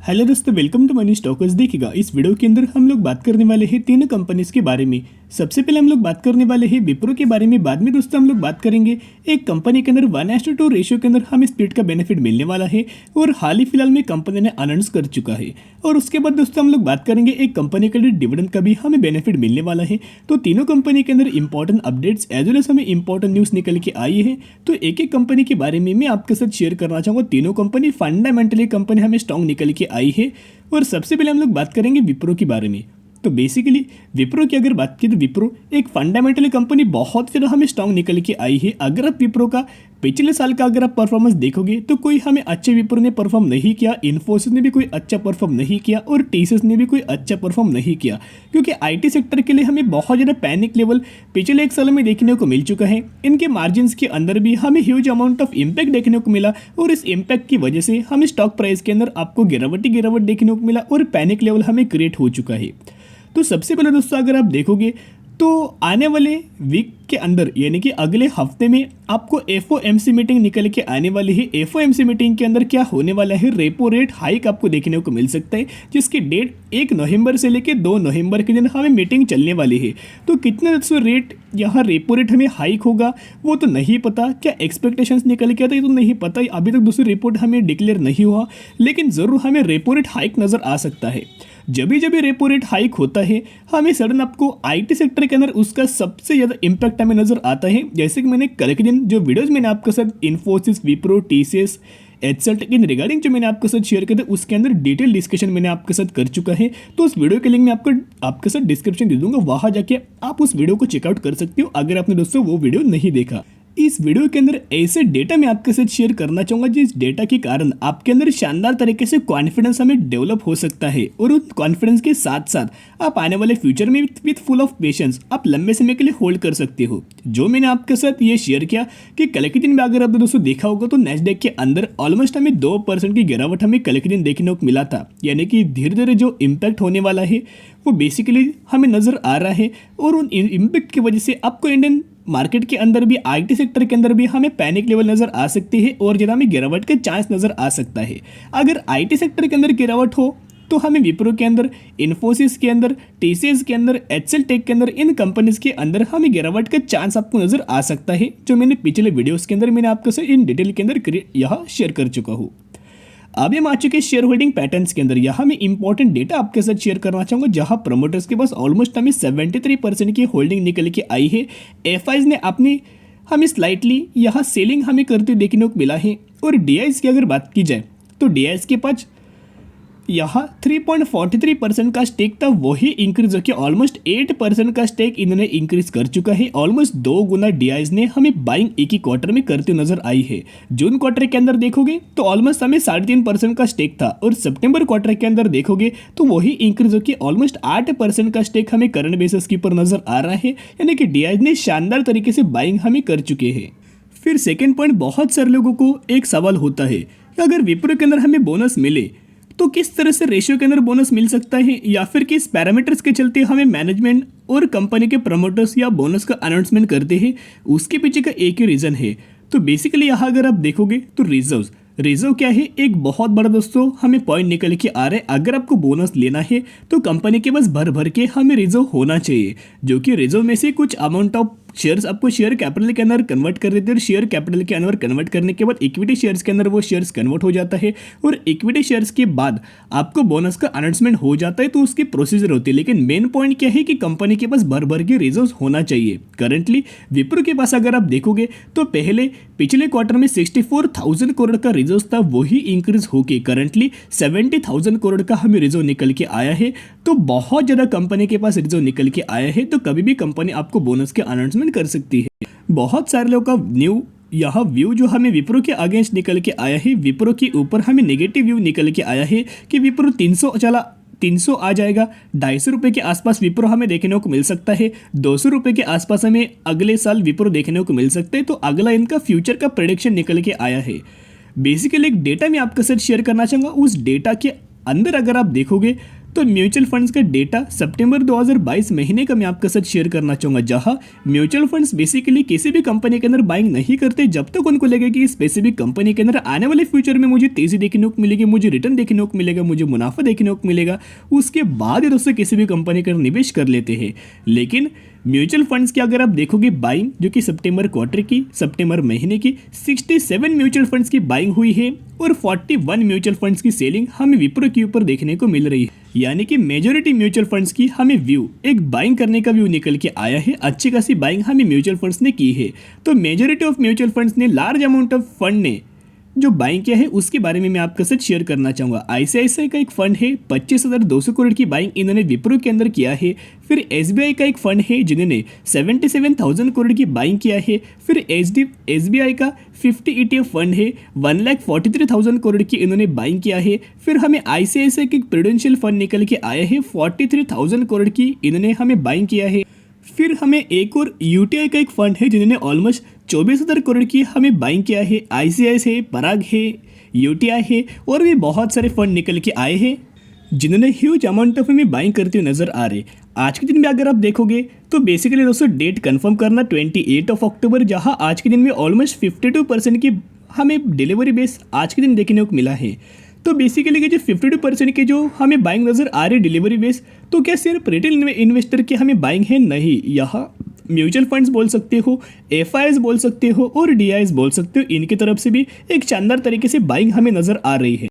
Hello दोस्तों, welcome to money stalkers. देखिएगा, इस वीडियो के अंदर हम लोग बात करने वाले हैं तीनों कंपनीज के बारे में। सबसे पहले हम लोग बात करने वाले हैं विप्रो के बारे में। बाद में दोस्तों हम लोग बात करेंगे एक कंपनी के अंदर 1:2 रेशियो के अंदर हमें स्प्लिट का बेनिफिट मिलने वाला है और हाल ही फिलहाल में कंपनी ने अनाउंस कर चुका है। और उसके बाद दोस्तों हम लोग बात करेंगे एक कंपनी के अंदर डिविडेंड का भी हमें बेनिफिट मिलने वाला है। तो तीनों कंपनी के अंदर important updates as well as हमें इंपॉर्टेंट न्यूज़ निकल के आई है। तो एक एक कंपनी के बारे में मैं आपके साथ शेयर करना चाहूँगा। तीनों कंपनी फंडामेंटली कंपनी हमें स्ट्रॉन्ग निकल के आई है। और सबसे पहले हम लोग बात करेंगे विप्रो के बारे में। तो बेसिकली विप्रो की अगर बात की तो विप्रो एक फंडामेंटली कंपनी बहुत ज़्यादा हमें स्ट्रॉन्ग निकल के आई है। अगर आप विप्रो का पिछले साल का अगर आप परफॉर्मेंस देखोगे तो कोई हमें अच्छे विप्रो ने परफॉर्म नहीं किया, इन्फोसिस ने भी कोई अच्छा परफॉर्म नहीं किया और टीसीएस ने भी कोई अच्छा परफॉर्म नहीं किया, क्योंकि आईटी सेक्टर के लिए हमें बहुत ज़्यादा पैनिक लेवल पिछले एक साल में देखने को मिल चुका है। इनके मार्जिन्स के अंदर भी हमें ह्यूज अमाउंट ऑफ इम्पैक्ट देखने को मिला और इस इम्पैक्ट की वजह से हमें स्टॉक प्राइस के अंदर आपको गिरावट देखने को मिला और पैनिक लेवल हमें क्रिएट हो चुका है। तो सबसे पहले दोस्तों अगर आप देखोगे तो आने वाले वीक के अंदर यानी कि अगले हफ्ते में आपको एफओएमसी मीटिंग निकल के आने वाली है। एफओएमसी मीटिंग के अंदर क्या होने वाला है, रेपो रेट हाइक आपको देखने को मिल सकता है, जिसकी डेट 1 नवंबर से लेकर 2 नवंबर के दिन हमें मीटिंग चलने वाली है। तो कितने रेट यहाँ रेपो रेट हमें हाइक होगा वो तो नहीं पता, क्या एक्सपेक्टेशंस निकल के आते तो नहीं पता, अभी तक दूसरी रिपोर्ट हमें डिक्लेयर नहीं हुआ, लेकिन ज़रूर हमें रेपो रेट हाइक नज़र आ सकता है। जब भी रेपो रेट हाइक होता है हमें सडन आपको आईटी सेक्टर के अंदर उसका सबसे ज़्यादा इंपैक्ट हमें नज़र आता है। जैसे कि मैंने कल के दिन जो वीडियोस मैंने आपके साथ इन्फोसिस, विप्रो, टीसीएस, एचसेल टेक इन रिगार्डिंग जो मैंने आपके साथ शेयर किया था उसके अंदर डिटेल डिस्कशन मैंने आपके साथ कर चुका है। तो उस वीडियो के लिंक मैं आपके साथ डिस्क्रिप्शन दे दूंगा, वहाँ जाके आप उस वीडियो को चेकआउट कर सकते हो अगर आपने दोस्तों वो वीडियो नहीं देखा। इस वीडियो के अंदर ऐसे डेटा मैं आपके साथ शेयर करना चाहूँगा जिस डेटा के कारण आपके अंदर शानदार तरीके से कॉन्फिडेंस हमें डेवलप हो सकता है और उस कॉन्फिडेंस के साथ साथ आप आने वाले फ्यूचर में विथ फुल ऑफ पेशेंस आप लंबे समय के लिए होल्ड कर सकते हो। जो मैंने आपके साथ ये शेयर किया कि कल के दिन में अगर आपने दोस्तों देखा होगा तो नेस्डेक के अंदर ऑलमोस्ट हमें 2% की गिरावट हमें कल के दिन देखने को मिला था। यानी कि धीरे धीरे जो इम्पैक्ट होने वाला है वो बेसिकली हमें नज़र आ रहा है और उन इम्पैक्ट की वजह से आपको इंडियन मार्केट के अंदर भी आईटी सेक्टर के अंदर भी हमें पैनिक लेवल नज़र आ सकती है और ज़्यादा हमें गिरावट का चांस नज़र आ सकता है। अगर आईटी सेक्टर के अंदर गिरावट हो तो हमें विप्रो के अंदर, इन्फोसिस के अंदर, टीसीएस के अंदर, एचसेल टेक के अंदर, इन कंपनीज के अंदर हमें गिरावट का चांस आपको नज़र आ सकता है, जो मैंने पिछले वीडियोज़ के अंदर मैंने आपको से इन डिटेल के अंदर यहाँ शेयर कर चुका हूँ। अब हम आ चुके शेयर होल्डिंग पैटर्न्स के अंदर। यहाँ मैं इंपॉर्टेंट डेटा आपके साथ शेयर करना चाहूँगा जहाँ प्रमोटर्स के पास ऑलमोस्ट हमें 73% की होल्डिंग निकल के आई है। एफआईज ने अपनी हमें स्लाइटली यहाँ सेलिंग हमें करते देखने को मिला है। और डीआईज की अगर बात की जाए तो डीआईज के पास यहाँ 3.43% का स्टेक था, वही इंक्रीज होकर ऑलमोस्ट 8% का स्टेक इन्होंने इंक्रीज कर चुका है। ऑलमोस्ट 2 गुना डीआईज ने हमें बाइंग एक ही क्वार्टर में करते नजर आई है। जून क्वार्टर के अंदर देखोगे तो ऑलमोस्ट हमें 3.5% का स्टेक था और सितंबर क्वार्टर के अंदर देखोगे तो वही इंक्रीज होकर ऑलमोस्ट 8% का स्टेक हमें करंट बेसिस के ऊपर नजर आ रहा है। यानी कि डीआईज ने शानदार तरीके से बाइंग हमें कर चुके हैं। फिर सेकेंड पॉइंट, बहुत सारे लोगों को एक सवाल होता है कि अगर विप्रो के अंदर हमें बोनस मिले तो किस तरह से रेशियो के अंदर बोनस मिल सकता है, या फिर किस पैरामीटर्स के चलते हमें मैनेजमेंट और कंपनी के प्रमोटर्स या बोनस का अनाउंसमेंट करते हैं। उसके पीछे का एक ही रीज़न है। तो बेसिकली यहाँ अगर आप देखोगे तो रिजर्व क्या है, एक बहुत बड़ा दोस्तों हमें पॉइंट निकल के आ रहा है। अगर आपको बोनस लेना है तो कंपनी के पास भर के हमें रिजर्व होना चाहिए, जो कि रिजर्व में से कुछ अमाउंट ऑफ शेयर्स आपको शेयर कैपिटल के अंदर कन्वर्ट कर देते हैं और शेयर कैपिटल के अंदर कन्वर्ट करने के बाद इक्विटी शेयर्स के अंदर वो शेयर्स कन्वर्ट हो जाता है और इक्विटी शेयर्स के बाद आपको बोनस का अनाउंसमेंट हो जाता है। तो उसकी प्रोसीजर होती है, लेकिन मेन पॉइंट क्या है कि कंपनी के पास भर के रिजर्व होना चाहिए। करंटली विप्रो के पास अगर आप देखोगे तो पिछले क्वार्टर में 64,000 करोड़ का रिजर्व था, वही इंक्रीज होके करंटली 70,000 करोड़ का हमें रिजर्व निकल के आया है। तो बहुत ज़्यादा कंपनी के पास रिजर्व निकल के आया है। तो कभी भी कंपनी आपको बोनस के अनाउंसमेंट कर सकती है। बहुत सारे लोगों का यह व्यू जो हमें विप्रो के अगेंस्ट निकल के आया है, विप्रो के ऊपर हमें नेगेटिव व्यू निकल के आया है कि विप्रो 300 आ जाएगा, 250 रुपये के आसपास विप्रो हमें देखने को मिल सकता है, 200 रुपये के आसपास हमें अगले साल विप्रो देखने को मिल सकता है। तो अगला इनका फ्यूचर का प्रेडिक्शन निकल के आया है। बेसिकली एक डेटा मैं आपके साथ शेयर करना चाहूँगा। उस डेटा के अंदर अगर आप देखोगे तो म्यूचुअल फंड्स का डेटा सितंबर 2022 महीने का मैं आपके साथ शेयर करना चाहूँगा, जहां म्यूचुअल फंड्स बेसिकली किसी भी कंपनी के अंदर बाइंग नहीं करते जब तक उनको लगे कि स्पेसिफिक कंपनी के अंदर आने वाले फ्यूचर में मुझे तेजी देखने को मिलेगी, मुझे रिटर्न देखने को मिलेगा, मुझे मुनाफा देखने को मिलेगा। उसके बाद ही दोस्तों किसी भी कंपनी का निवेश कर लेते हैं। लेकिन म्यूचुअल फंड्स की अगर आप देखोगे बाइंग, जो कि सितंबर क्वार्टर की, सितंबर महीने की 67 म्यूचुअल फंड्स की बाइंग हुई है और 41 म्यूचुअल फंड्स की सेलिंग हमें विप्रो के ऊपर देखने को मिल रही है। यानी कि मेजॉरिटी म्यूचुअल फंड्स की हमें व्यू, एक बाइंग करने का व्यू निकल के आया है। अच्छी खासी बाइंग हमें म्यूचुअल फंड्स ने की है। तो मेजॉरिटी ऑफ म्यूचुअल फंड्स ने, लार्ज अमाउंट ऑफ फंड ने जो बाइंग किया है उसके बारे में मैं आपके साथ शेयर करना चाहूँगा। आईसीआईसीआई का एक फंड है, 25,200 करोड़ की बाइंग इन्होंने विप्रो के अंदर किया है। फिर एसबीआई का एक फंड है जिन्होंने 77,000 करोड़ की बाइंग किया है। फिर एसबीआई का 50 ETF फंड है, 1,43,000 करोड़ की इन्होंने बाइंग किया है। फिर हमें आईसीआईसीआई का एक प्रूडेंशियल फंड निकल के आया है, 43,000 करोड़ की इन्होंने हमें बाइंग किया है। फिर हमें एक और यूटीआई का एक फंड है जिन्होंने ऑलमोस्ट 24,000 करोड़ की हमें बाइंग किया है। आईसीआईसीआई है, पराग है, यूटीआई है और भी बहुत सारे फंड निकल के आए हैं जिन्होंने ह्यूज अमाउंट ऑफ में बाइंग करते हुए नजर आ रहे। आज के दिन में अगर आप देखोगे तो बेसिकली दोस्तों डेट कंफर्म करना 28 अक्टूबर, जहां आज के दिन में ऑलमोस्ट 52% की हमें डिलीवरी बेस आज के दिन देखने को मिला है। तो बेसिकली कि जो 52% के जो हमें बाइंग नजर आ रही डिलीवरी बेस, तो क्या सिर्फ रिटेल इन्वेस्टर की हमें बाइंग है? नहीं, यहाँ म्यूचुअल फंड्स बोल सकते हो, एफआईएस बोल सकते हो और डीआईएस बोल सकते हो, इनकी तरफ से भी एक शानदार तरीके से बाइंग हमें नजर आ रही है।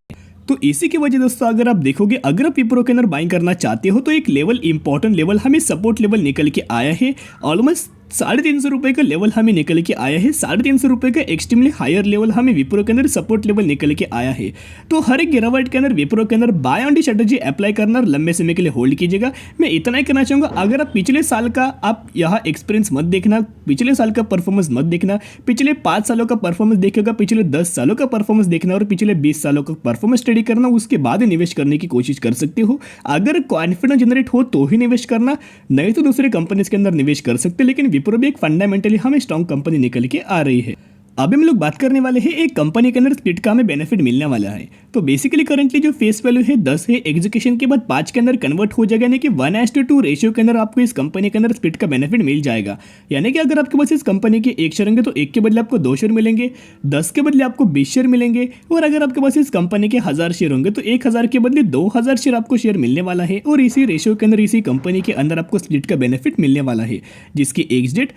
तो इसी की वजह दोस्तों अगर आप देखोगे, अगर आप विप्रो के अंदर बाइंग करना चाहते हो तो एक लेवल, इंपॉर्टेंट लेवल हमें सपोर्ट लेवल निकल के आया है। ऑलमोस्ट 350 रुपये का लेवल हमें निकल के आया है। 350 रुपये का एक्सट्रीमली हायर लेवल हमें विप्रो के अंदर सपोर्ट लेवल निकल के आया है। तो हर एक गिरावट के अंदर विप्रो के अंदर buy on the strategy apply करना और लंबे समय के लिए होल्ड कीजिएगा। मैं इतना ही कहना चाहूँगा, अगर आप पिछले साल का आप यहाँ एक्सपीरियंस मत देखना, पिछले साल का परफॉर्मेंस मत देखना, पिछले 5 सालों का परफॉर्मेंस देखेगा, पिछले 10 सालों का परफॉर्मेंस देखना और पिछले 20 सालों का परफॉर्मेंस स्टडी करना, उसके बाद ही निवेश करने की कोशिश कर सकते हो। अगर कॉन्फिडेंस जनरेट हो तो ही निवेश करना, नहीं तो दूसरे कंपनीज के अंदर निवेश कर सकते। लेकिन विप्रो भी एक फंडामेंटली हमें स्ट्रॉन्ग कंपनी निकल के आ रही है। अभी हम लोग बात करने वाले हैं एक कंपनी के अंदर स्प्लिट का हमें बेनिफिट मिलने वाला है। तो बेसिकली करंटली जो फेस वैल्यू है 10 है, एग्जीक्यूशन के बाद 5 के अंदर कन्वर्ट हो जाएगा, यानी कि 1:2 रेशियो के अंदर आपको इस कंपनी के अंदर स्प्लिट का बेनिफिट मिल जाएगा। यानी कि अगर आपके पास इस कंपनी के 1 शेयर होंगे तो 1 के बदले आपको 2 शेयर मिलेंगे, 10 के बदले आपको 20 शेयर मिलेंगे, और अगर आपके पास इस कंपनी के 1000 शेयर होंगे तो 1000 के बदले 2000 शेयर आपको शेयर मिलने वाला है। और इसी रेशियो के अंदर, इसी कंपनी के अंदर आपको स्प्लिट का बेनिफिट मिलने वाला है, जिसकी एग्ज डेट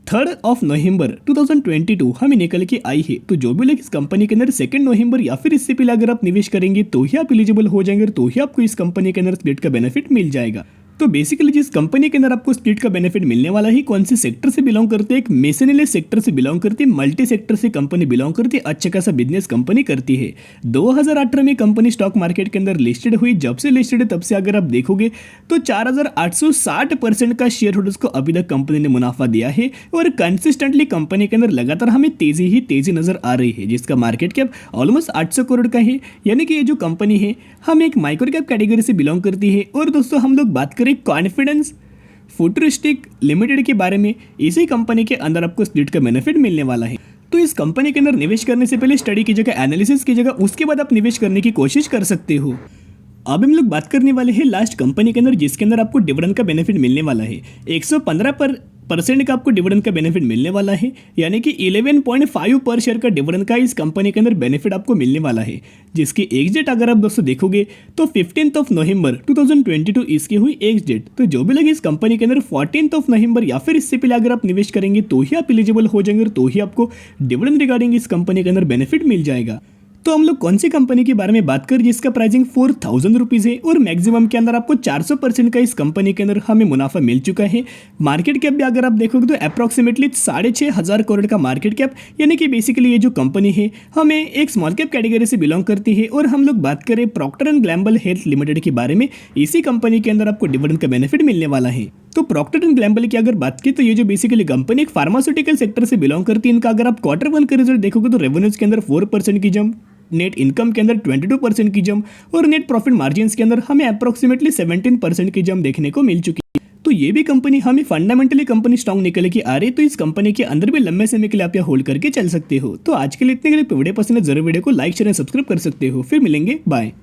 3 नवंबर 2022 हमें निकल के आई है। तो जो भी लोग इस कंपनी के अंदर 2 नवंबर या फिर इससे पहले अगर आप निवेश करेंगे तो ही आप एलिजिबल हो जाएंगे, तो ही आपको इस कंपनी के अंदर स्प्लिट का बेनिफिट मिल जाएगा। तो बेसिकली जिस कंपनी के अंदर आपको स्प्लिट का बेनिफिट मिलने वाला है, कौन से सेक्टर से बिलोंग करते हैं? एक मेसनलेस सेक्टर से बिलोंग करती है, मल्टी सेक्टर से कंपनी बिलोंग करती है, अच्छा खासा बिजनेस कंपनी करती है। 2018 में कंपनी स्टॉक मार्केट के अंदर लिस्टेड हुई। जब से लिस्टेड है तब से अगर आप देखोगे तो 4,860% का शेयर होल्डर्स को अभी तक कंपनी ने मुनाफा दिया है। और कंसिस्टेंटली कंपनी के अंदर लगातार हमें तेजी नजर आ रही है, जिसका मार्केट कैप ऑलमोस्ट 800 करोड़ का है। यानी कि ये जो कंपनी है हम एक माइक्रो कैप कैटेगरी से बिलोंग करती है। और दोस्तों हम लोग बात करें कॉन्फिडेंस फ्यूचरिस्टिक लिमिटेड के बारे में, इसी कंपनी के अंदर आपको स्प्लिट का बेनिफिट मिलने वाला है। तो इस कंपनी के अंदर निवेश करने से पहले स्टडी कीजिएगा, एनालिसिस कीजिएगा, उसके बाद आप निवेश करने की कोशिश कर सकते हो। अब हम लोग बात करने वाले हैं लास्ट कंपनी के अंदर, जिसके अंदर आपको डिविडेंड का बेनिफिट मिलने वाला है। 115% का आपको डिविडेंड का बेनिफिट मिलने वाला है, यानी कि 11.5 पर शेयर का डिविडेंड का इस कंपनी के अंदर बेनिफिट आपको मिलने वाला है, जिसकी एग्ज डेट अगर आप दोस्तों देखोगे तो 15 नवंबर 2022 इसकी हुई एग्ज डेट। तो जो भी लोग इस कंपनी के अंदर 14 नवंबर या फिर इससे पहले अगर आप निवेश करेंगे तो ही आप एलिजिबल हो जाएंगे, तो ही आपको डिविडेंड रिगार्डिंग इस कंपनी के अंदर बेनिफिट मिल जाएगा। तो हम लोग कौन सी कंपनी के बारे में बात कर जिसका प्राइसिंग 4,000 रुपीज़ है और मैक्सिमम के अंदर आपको 400% का इस कंपनी के अंदर हमें मुनाफा मिल चुका है। मार्केट कैप भी अगर आप देखोगे तो अप्रॉक्सीमेटली 6,500 करोड़ का मार्केट कैप, यानी कि बेसिकली ये जो कंपनी है हमें एक स्मॉल कैप कैटेगरी से बिलोंग करती है। और हम लोग बात करें Procter and Gamble Health Limited के बारे में, इसी कंपनी के अंदर आपको डिविडेंड का बेनिफिट मिलने वाला है। तो प्रॉक्टर एंड गैम्बल की अगर बात की तो ये जो बेसिकली कंपनी एक फार्मास्यूटिकल सेक्टर से बिलोंग करती है। इनका अगर आप Q1 का रिजल्ट देखोगे तो रेवेन्यूज के अंदर 4% की जंप, नेट इनकम के अंदर 22% की जंप और नेट प्रॉफिट मार्जिन्स के अंदर हमें अप्रॉक्सीमेटली 17% की जंप देखने को मिल चुकी है। तो ये भी कंपनी हमें फंडामेंटली कंपनी स्ट्रॉन्ग निकल के आ रही है। तो इस कंपनी के अंदर भी लंबे समय के लिए आप यहाँ होल्ड करके चल सकते हो। तो आज के लिए इतने के लिए वीडियो पसंद है, जरूर वीडियो को लाइक शेयर सब्सक्राइब कर सकते हो। फिर मिलेंगे, बाय।